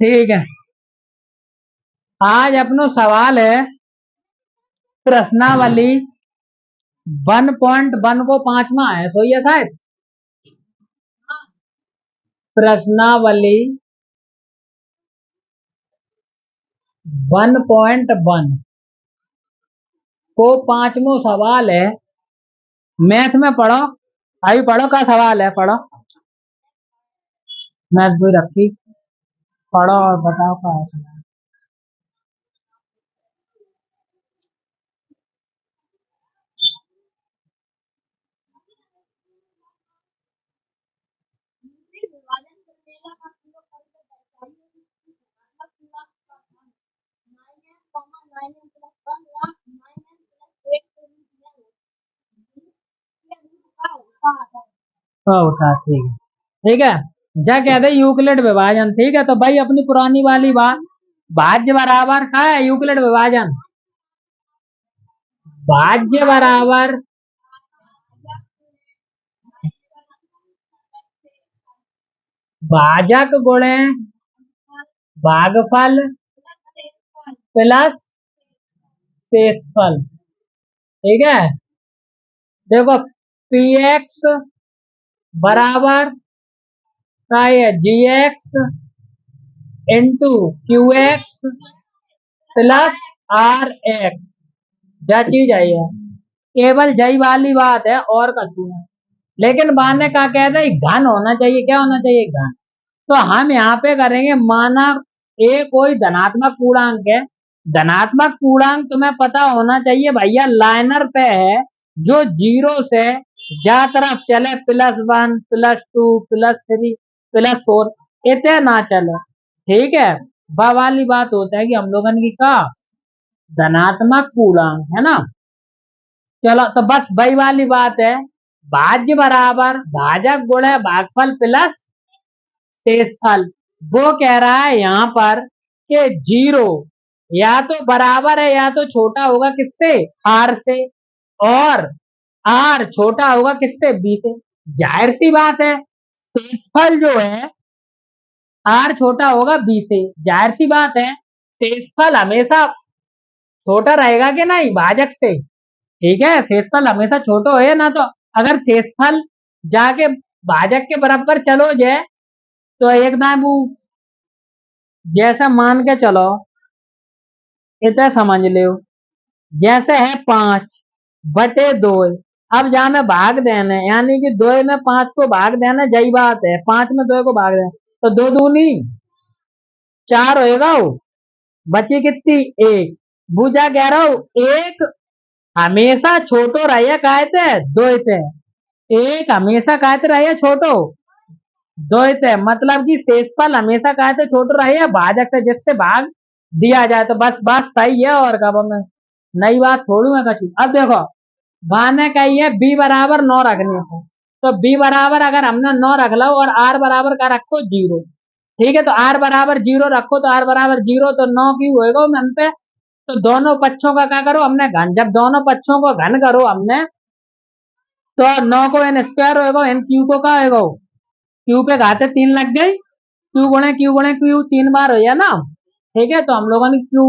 ठीक है। आज अपनो सवाल है प्रश्नावली 1.1 को पांचवा है, सो ये शायद प्रश्नावली 1.1 को पांचवो सवाल है। मैथ में पढ़ो, अभी पढ़ो का सवाल है, पढ़ो। मैथ भी रखी, पढ़ो और बताओ का है। उठा, ठीक है। ठीक है, जा कहते यूक्लिड विभाजन। ठीक है, तो भाई अपनी पुरानी वाली बात, भाज्य बराबर का है यूक्लिड विभाजन। भाज्य बराबर भाजक गुणे भागफल प्लस शेषफल। ठीक है, देखो पी एक्स बराबर का है g x into q x plus r x. जा चीज आई है, केवल जई वाली बात है और कछु नहीं। लेकिन बाने का कहते हैं घन होना चाहिए, क्या होना चाहिए, घन। तो हम यहाँ पे करेंगे, माना ए कोई धनात्मक पूर्णांक है। धनात्मक पूर्णांक तुम्हें पता होना चाहिए भैया, लाइनर पे है जो जीरो से जा तरफ चले, +1 +2 +3 +4, इतने ना चले। ठीक है, बा वाली बात होता है कि हम लोगन की का धनात्मक पूर्णांक है ना। चलो तो बस वही वाली बात है, भाज्य बराबर भाजक गुणे भागफल प्लस शेषफल। वो कह रहा है यहाँ पर कि जीरो या तो बराबर है या तो छोटा होगा किससे, आर से, और आर छोटा होगा किससे, बी से। जाहिर सी बात है, शेषफल जो है आर छोटा होगा बी से, जाहिर सी बात है शेषफल हमेशा छोटा रहेगा कि नहीं भाजक से। ठीक है, शेषफल हमेशा छोटा है ना, तो अगर शेषफल जाके भाजक के बराबर चलो जाए तो एकदम वो, जैसा मान के चलो, इतना समझ लो, जैसे है 5/2। अब जहाँ में भाग देना है, यानी कि 2 में 5 को भाग देना, जही बात है 5 में 2 को भाग देना, तो 2 दूनी 4 होएगा वो, बची कितनी, एक। भूजा कह रहा हूँ एक हमेशा छोटो रहिए कहते दो थे, एक हमेशा कहते रहिए छोटो दो थे, मतलब कि शेषफल हमेशा कहते छोटो रहिए भाजक से, जिससे भाग दिया जाए। तो बस बात सही है, और कब मैं नई बात थोड़ी मैं कछू। अब देखो बाने कही है बी बराबर 9 रखने को, तो बी बराबर अगर हमने 9 रख लो और आर बराबर का रखो 0। ठीक है, तो आर बराबर 0 रखो, तो आर बराबर 0, तो 9 क्यों होएगा मन पे। तो दोनों पक्षों का क्या करो हमने घन, जब दोनों पक्षों को घन करो हमने, तो 9 को एन स्क्वायर होएगा, एन क्यू को क्या होएगा, क्यू पे घाते 3 लग गई, क्यू तीन बार हो गया ना। ठीक है, तो हम लोगों ने क्यू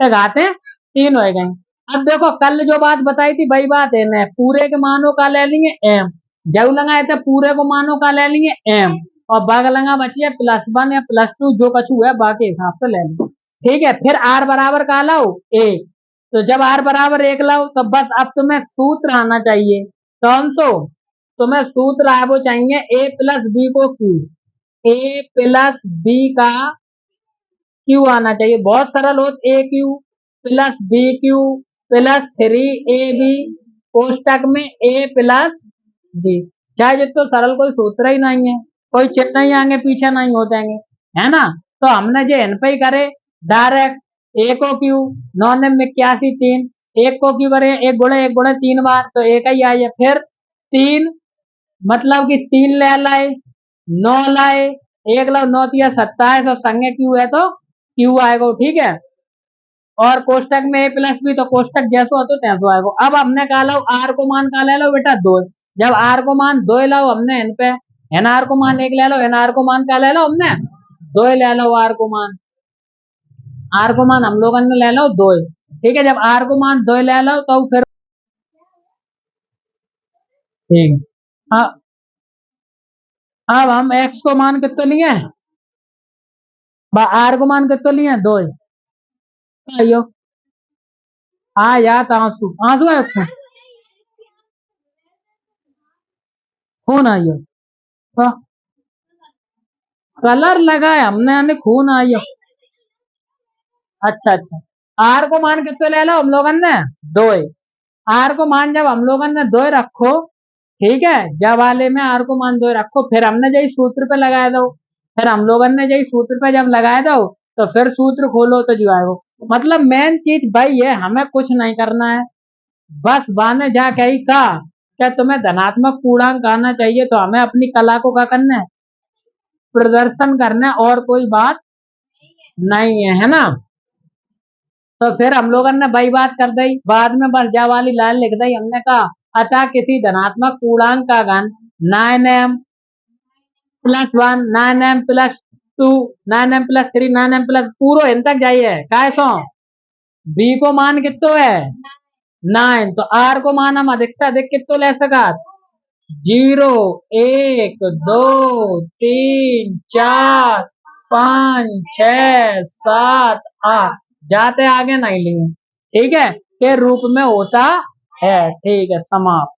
पे घाते 3 हो गए। अब देखो कल जो बात बताई थी वही बात है ना, पूरे के मानों का ले लेंगे एम, जब लगाए थे पूरे को मानों का ले लेंगे एम, और बाग लगा बचिए +1 या +2 जो कछु है बाकी हिसाब से ले लेंगे। ठीक है, फिर आर बराबर का लाओ 1, तो जब आर बराबर 1 लाओ तो बस अब तुम्हें सूत्र आना चाहिए, कौन सो, तुम्हें सूत्र है वो चाहिए ए प्लस बी को क्यू, ए प्लस बी का क्यू आना चाहिए। बहुत सरल हो, a cube plus b cube plus 3ab कोष्टक में ए प्लस बी। चाहे जितना सरल, कोई सूत्र ही नहीं है, कोई चिन्ह नहीं आगे पीछे नहीं हो जाएंगे, है ना। तो हमने जो एन पे ही करे डायरेक्ट, ए को क्यू 9 में 81 3, एक को क्यू करे, एक गुणे 3 बार, तो एक ही आई है। फिर 3 मतलब कि 3 ले लाए, 9 लाए, 1 लाओ 9 तिया 27, और संगे क्यू है तो क्यू आएगा। ठीक है, और कोष्टक में ए प्लस बी, तो कोष्टक जैसो हो तो तैसो आएगा। अब हमने कहा लो आर को मान का ले लो बेटा 2, जब आर को मान 2 लाओ हमने एन पे, एन आर को मान 1 ले लो, एन आर को मान का ले लो हमने दो ले लो आर को मान। आर को मान हम लोगों ने ले लो दो। ठीक है, जब आर को मान दो ले लो तो फिर ठीक है। अब हम एक्स को मान कितने लिए? आर को मान कितने लिए? दो। आइयो आ याद आंसू आंसू है खून। खून आइयो तो कलर लगाए हमने यानी खून आइयो। अच्छा अच्छा, आर को मान कितने ले लो हम लोगन ने? दो। आर को मान जब हम लोगन ने दो रखो, ठीक है, जब वाले में आर को मान दो रखो, फिर हमने यही सूत्र पे लगाए दो। फिर हम लोगन ने यही सूत्र पे जब लगाए दो तो फिर सूत्र खोलो तो जो है वो मतलब मेन चीज भाई है, हमें कुछ नहीं करना है। बस बाने जाके ही कहा क्या तुम्हें धनात्मक पूर्णांक आना चाहिए, तो हमें अपनी कला को क्या करना है? प्रदर्शन करना है, और कोई बात नहीं है, है ना? तो फिर हम लोगों ने वही बात कर दी, बाद में बस जा वाली लाइन लिख दी, हमने कहा अतः किसी धनात्मक पूर्णांक का घन 9m plus one, 9m plus two, 9m plus 3, 9m plus पूरा इन तक जाइए कैसो। बी को मान कितो है? 9। तो आर को मान हम अधिक से अधिक कितो ले सका? 0, 1, 2, 3, 4, 5, 6, 7, 8 जाते आगे नहीं लिए, ठीक है, के रूप में होता है। ठीक है, समाप्त।